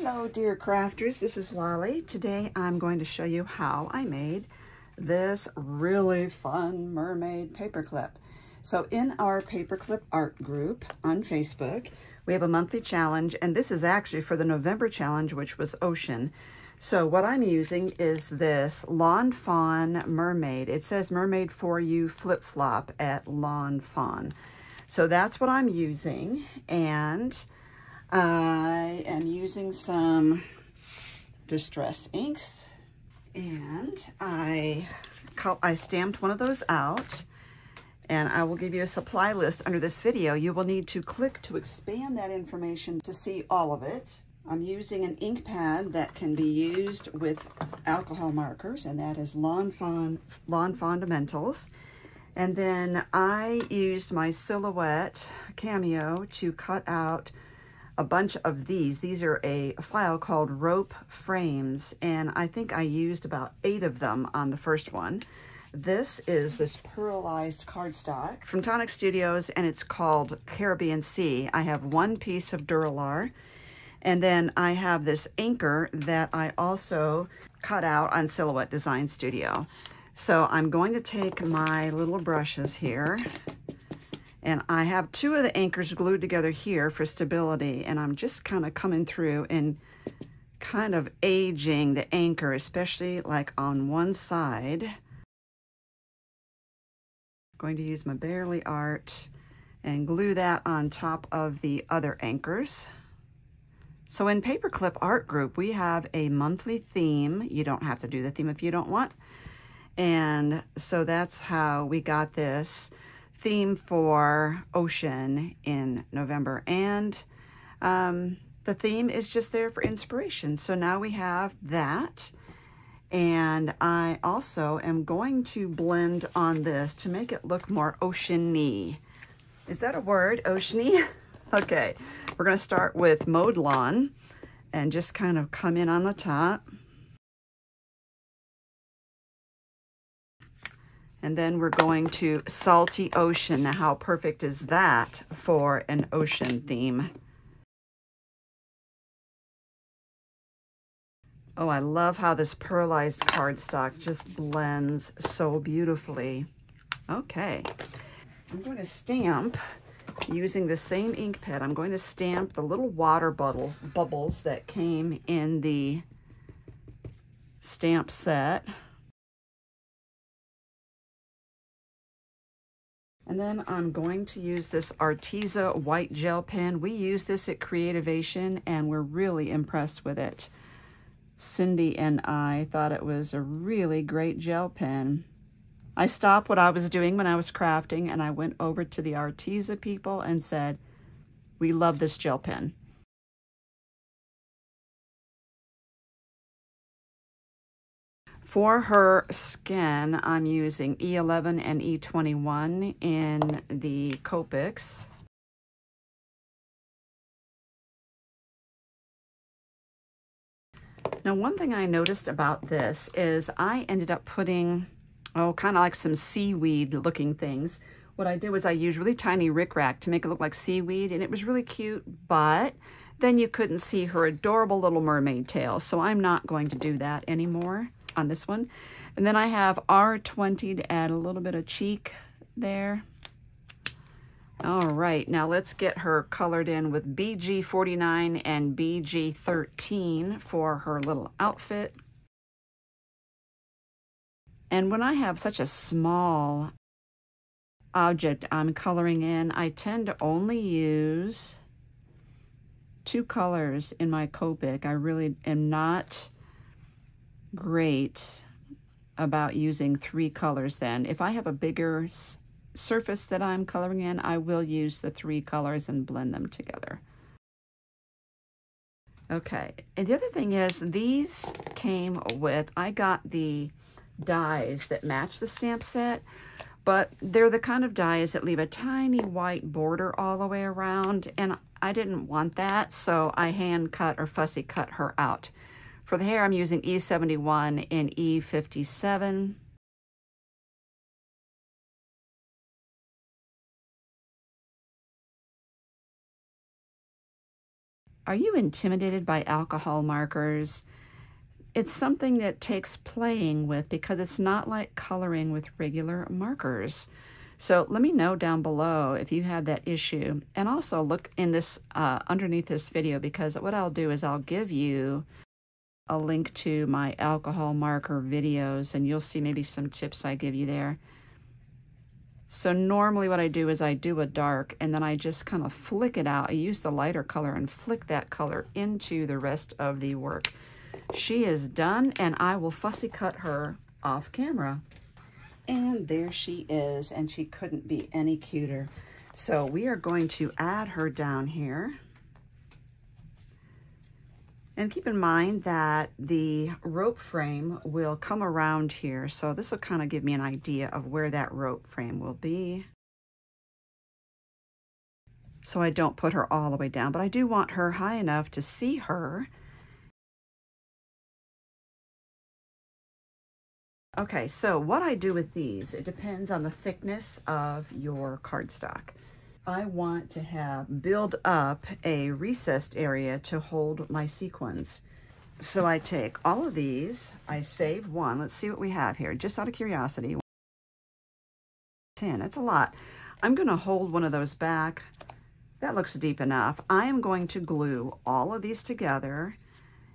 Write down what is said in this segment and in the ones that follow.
Hello dear crafters, this is Lolly. Today I'm going to show you how I made this really fun mermaid paperclip. So in our paperclip art group on Facebook, we have a monthly challenge, and this is actually for the November challenge, which was ocean. So what I'm using is this Lawn Fawn mermaid. It says Mermaid for You flip-flop at Lawn Fawn. So that's what I'm using, and I am using some distress inks, and I stamped one of those out, and I will give you a supply list under this video. You will need to click to expand that information to see all of it. I'm using an ink pad that can be used with alcohol markers, and that is Lawn Fundamentals. And then I used my Silhouette Cameo to cut out a bunch of these. These are a file called Rope Frames, and I think I used about 8 of them on the first one. This is this pearlized cardstock from Tonic Studios, and it's called Caribbean Sea. I have one piece of Dura-lar, and then I have this anchor that I also cut out on Silhouette Design Studio. So I'm going to take my little brushes here, and I have 2 of the anchors glued together here for stability, and I'm just kind of coming through and kind of aging the anchor, especially like on one side. I'm going to use my Barely Art and glue that on top of the other anchors. So in Paperclip Art Group, we have a monthly theme. You don't have to do the theme if you don't want. And so that's how we got this theme for ocean in November, and the theme is just there for inspiration. So now we have that, and I also am going to blend on this to make it look more ocean-y. Is that a word, ocean-y? Okay, we're going to start with Mowed Lawn and just kind of come in on the top. And then we're going to Salty Ocean. Now, how perfect is that for an ocean theme? Oh, I love how this pearlized cardstock just blends so beautifully. Okay, I'm going to stamp using the same ink pad. I'm going to stamp the little water bubbles that came in the stamp set. And then I'm going to use this Arteza white gel pen. We use this at Creativation, and we're really impressed with it. Cindy and I thought it was a really great gel pen. I stopped what I was doing when I was crafting, and I went over to the Arteza people and said, "We love this gel pen." For her skin, I'm using E11 and E21 in the Copics. Now, one thing I noticed about this is I ended up putting, kind of like some seaweed looking things. What I did was I used really tiny rickrack to make it look like seaweed, and it was really cute, but then you couldn't see her adorable little mermaid tail. So I'm not going to do that anymore on this one. And then I have R20 to add a little bit of cheek there. All right, now let's get her colored in with BG49 and BG13 for her little outfit. And when I have such a small object I'm coloring in, I tend to only use 2 colors in my Copic. I really am not great about using 3 colors then. If I have a bigger surface that I'm coloring in, I will use the 3 colors and blend them together. Okay, and the other thing is these came with, I got the dies that match the stamp set, but they're the kind of dies that leave a tiny white border all the way around, and I didn't want that, so I hand cut or fussy cut her out. For the hair, I'm using E71 and E57. Are you intimidated by alcohol markers? It's something that takes playing with because it's not like coloring with regular markers. So let me know down below if you have that issue. And also look in this underneath this video, because what I'll do is I'll give you a link to my alcohol marker videos, and you'll see maybe some tips I give you there. So normally what I do is I do a dark and then I just kind of flick it out. I use the lighter color and flick that color into the rest of the work. She is done, and I will fussy cut her off camera. And there she is, and she couldn't be any cuter. So we are going to add her down here. And keep in mind that the rope frame will come around here. So this will kind of give me an idea of where that rope frame will be. So I don't put her all the way down, but I do want her high enough to see her. Okay, so what I do with these, it depends on the thickness of your cardstock. I want to build up a recessed area to hold my sequins. So I take all of these, I save one. Let's see what we have here, just out of curiosity. 10, that's a lot. I'm gonna hold one of those back. That looks deep enough. I am going to glue all of these together.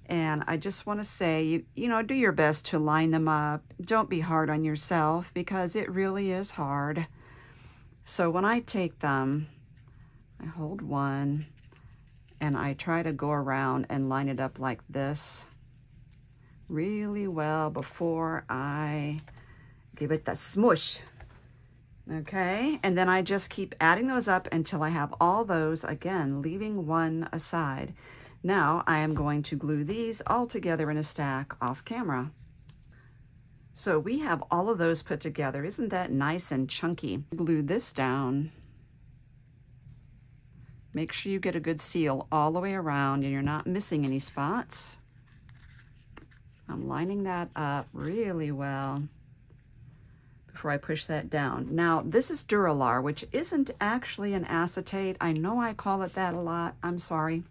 And I just want to say, you know, do your best to line them up. Don't be hard on yourself, because it really is hard. So when I take them, I hold one and I try to go around and line it up like this really well before I give it the smush. Okay, and then I just keep adding those up until I have all those, again, leaving one aside. Now I am going to glue these all together in a stack off camera. So we have all of those put together. Isn't that nice and chunky? Glue this down. Make sure you get a good seal all the way around and you're not missing any spots. I'm lining that up really well before I push that down. Now this is Dura-lar, which isn't actually an acetate. I know I call it that a lot. I'm sorry.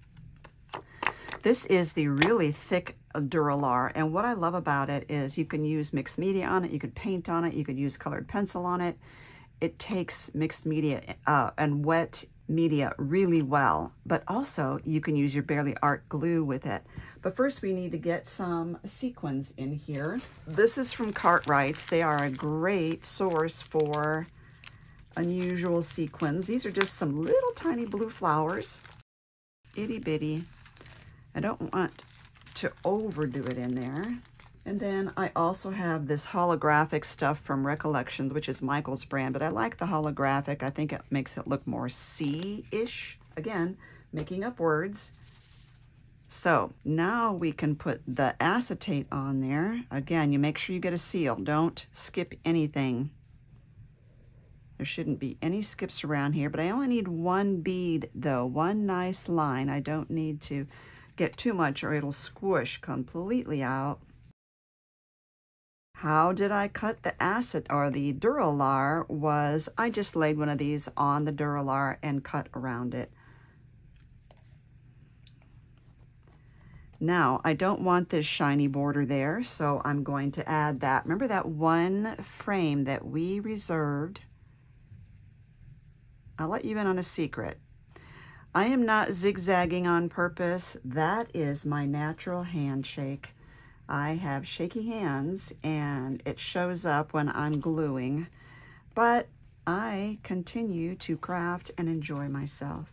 This is the really thick Dura-lar, and what I love about it is you can use mixed media on it, you could paint on it, you could use colored pencil on it. It takes mixed media and wet media really well, but also you can use your Barely Art glue with it. But first we need to get some sequins in here. This is from Cartwright's. They are a great source for unusual sequins. These are just some little tiny blue flowers, itty bitty. I don't want to overdo it in there. And then I also have this holographic stuff from Recollections, which is Michael's brand, but I like the holographic. I think it makes it look more sea-ish. Again, making up words. So now we can put the acetate on there. Again, you make sure you get a seal. Don't skip anything. There shouldn't be any skips around here, but I only need one bead though, one nice line. I don't need to get too much or it'll squish completely out. How did I cut the the Dura-lar was I just laid one of these on the Dura-lar and cut around it. Now I don't want this shiny border there, so I'm going to add that. Remember that one frame that we reserved? I'll let you in on a secret. I am not zigzagging on purpose. That is my natural handshake. I have shaky hands and it shows up when I'm gluing, but I continue to craft and enjoy myself.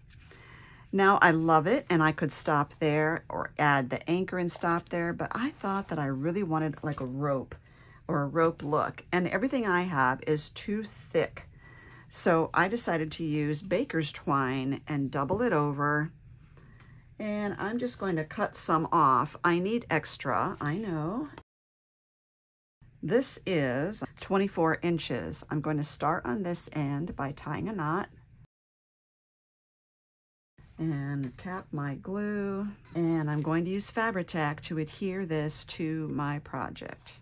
Now I love it, and I could stop there or add the anchor and stop there, but I thought that I really wanted like a rope or a rope look, and everything I have is too thick. So I decided to use baker's twine and double it over. And I'm just going to cut some off. I need extra, I know. This is 24 inches. I'm going to start on this end by tying a knot. And cap my glue. And I'm going to use Fabri-Tac to adhere this to my project.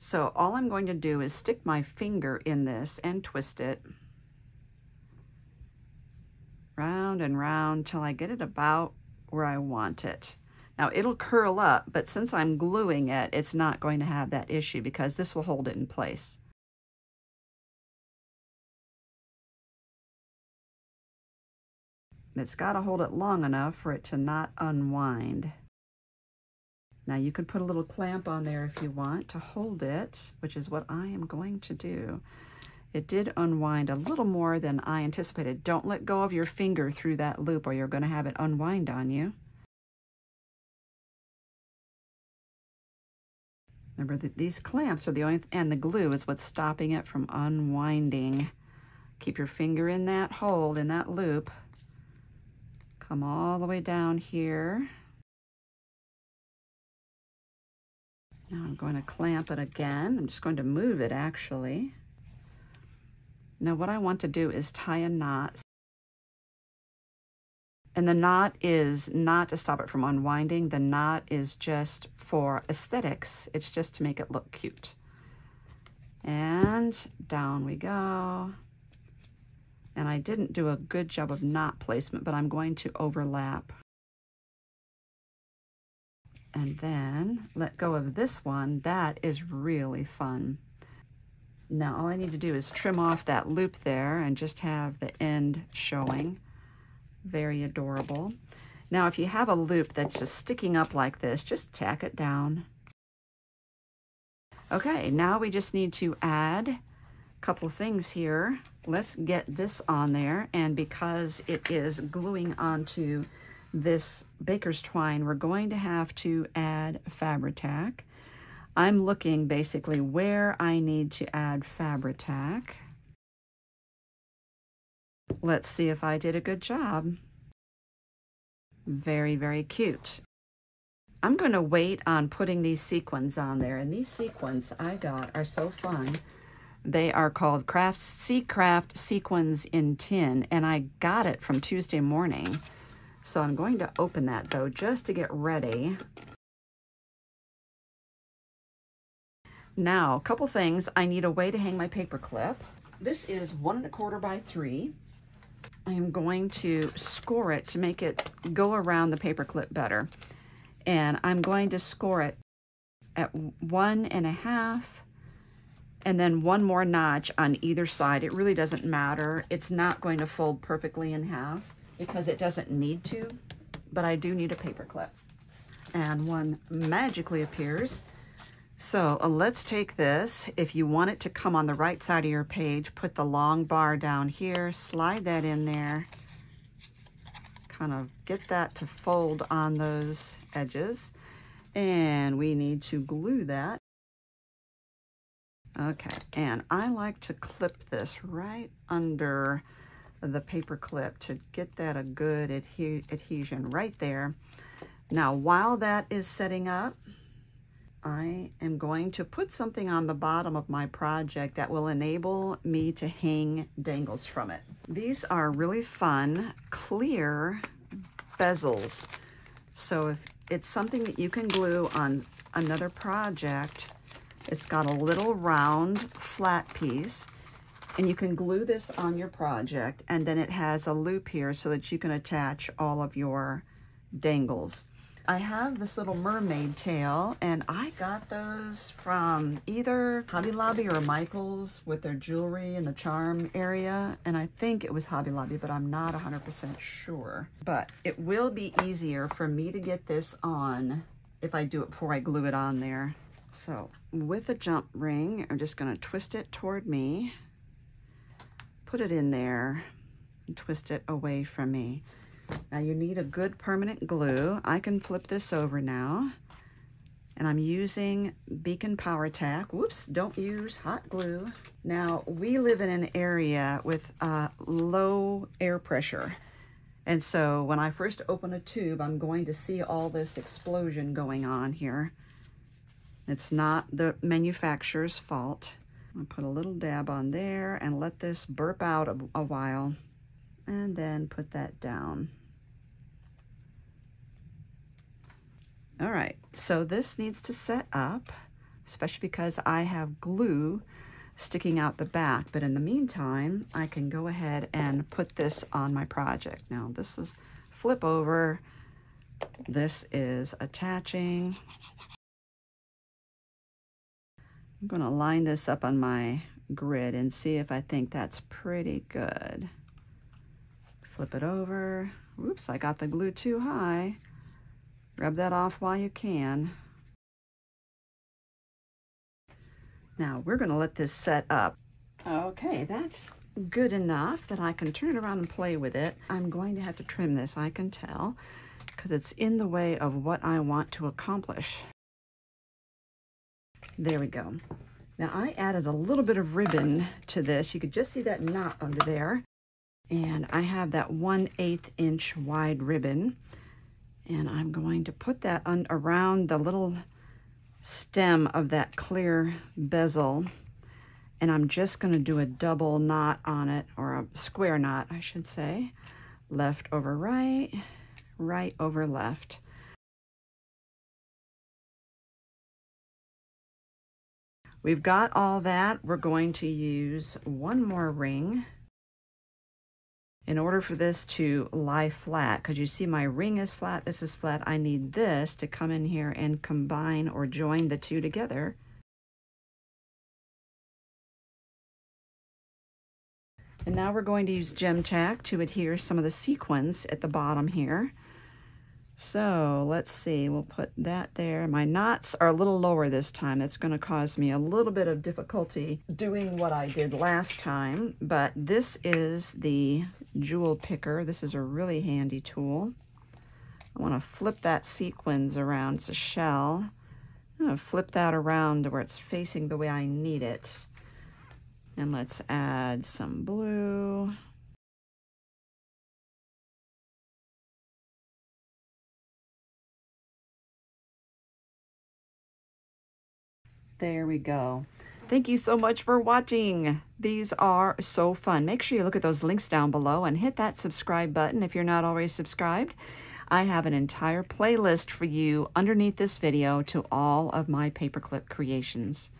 So all I'm going to do is stick my finger in this and twist it round and round till I get it about where I want it. Now it'll curl up, but since I'm gluing it, it's not going to have that issue because this will hold it in place. It's got to hold it long enough for it to not unwind. Now you can put a little clamp on there if you want to hold it, which is what I am going to do. It did unwind a little more than I anticipated. Don't let go of your finger through that loop or you're going to have it unwind on you. Remember that these clamps are the only, and the glue is what's stopping it from unwinding. Keep your finger in that hold, in that loop. Come all the way down here. Now I'm going to clamp it again. I'm just going to move it actually. Now what I want to do is tie a knot. And the knot is not to stop it from unwinding. The knot is just for aesthetics. It's just to make it look cute. And down we go. And I didn't do a good job of knot placement, but I'm going to overlap. And then let go of this one. That is really fun. Now all I need to do is trim off that loop there and just have the end showing. Very adorable. Now if you have a loop that's just sticking up like this, just tack it down. Okay, now we just need to add a couple of things here. Let's get this on there, and because it is gluing onto this baker's twine, we're going to have to add Fabri-Tac. I'm looking basically where I need to add Fabri-Tac. Let's see if I did a good job. Very, very cute. I'm going to wait on putting these sequins on there, and these sequins I got are so fun. They are called Sea Craft Sequins in Tin, and I got it from Tuesday morning. So I'm going to open that though, just to get ready. Now, a couple things. I need a way to hang my paper clip. This is 1 1/4 by 3. I am going to score it to make it go around the paper clip better. And I'm going to score it at 1 1/2 and then one more notch on either side. It really doesn't matter. It's not going to fold perfectly in half because it doesn't need to, but I do need a paper clip. And one magically appears. So let's take this. If you want it to come on the right side of your page, put the long bar down here, slide that in there, kind of get that to fold on those edges. And we need to glue that. Okay, and I like to clip this right under the paper clip to get that a good adhesion right there. Now, while that is setting up, I am going to put something on the bottom of my project that will enable me to hang dangles from it. These are really fun, clear bezels. So if it's something that you can glue on another project, it's got a little round flat piece, and you can glue this on your project, and then it has a loop here so that you can attach all of your dangles. I have this little mermaid tail, and I got those from either Hobby Lobby or Michael's with their jewelry in the charm area, and I think it was Hobby Lobby, but I'm not 100% sure. But it will be easier for me to get this on if I do it before I glue it on there. So with a jump ring, I'm just going to twist it toward me, put it in there, and twist it away from me. Now you need a good permanent glue. I can flip this over now, and I'm using Beacon Power Tack. Whoops, don't use hot glue. Now we live in an area with low air pressure, and so when I first open a tube, I'm going to see all this explosion going on here. It's not the manufacturer's fault. I'll put a little dab on there and let this burp out a while, and then put that down. All right, so this needs to set up, especially because I have glue sticking out the back. But in the meantime, I can go ahead and put this on my project. Now this is flip over, this is attaching. I'm going to line this up on my grid and see if I think that's pretty good. Flip it over. Oops, I got the glue too high. Rub that off while you can. Now we're going to let this set up. Okay, that's good enough that I can turn it around and play with it. I'm going to have to trim this, I can tell, because it's in the way of what I want to accomplish. There we go. Now I added a little bit of ribbon to this. You could just see that knot under there. And I have that 1/8 inch wide ribbon. And I'm going to put that around the little stem of that clear bezel. And I'm just going to do a double knot on it, or a square knot, I should say. Left over right, right over left. We've got all that. We're going to use one more ring in order for this to lie flat, because you see my ring is flat, this is flat. I need this to come in here and combine or join the two together. And now we're going to use gem tack to adhere some of the sequins at the bottom here. So let's see, we'll put that there. My knots are a little lower this time. That's going to cause me a little bit of difficulty doing what I did last time, but this is the jewel picker. This is a really handy tool. I want to flip that sequins around. It's a shell. I'm going to flip that around to where it's facing the way I need it. And let's add some blue. There we go. Thank you so much for watching. These are so fun. Make sure you look at those links down below and hit that subscribe button if you're not already subscribed. I have an entire playlist for you underneath this video to all of my paperclip creations.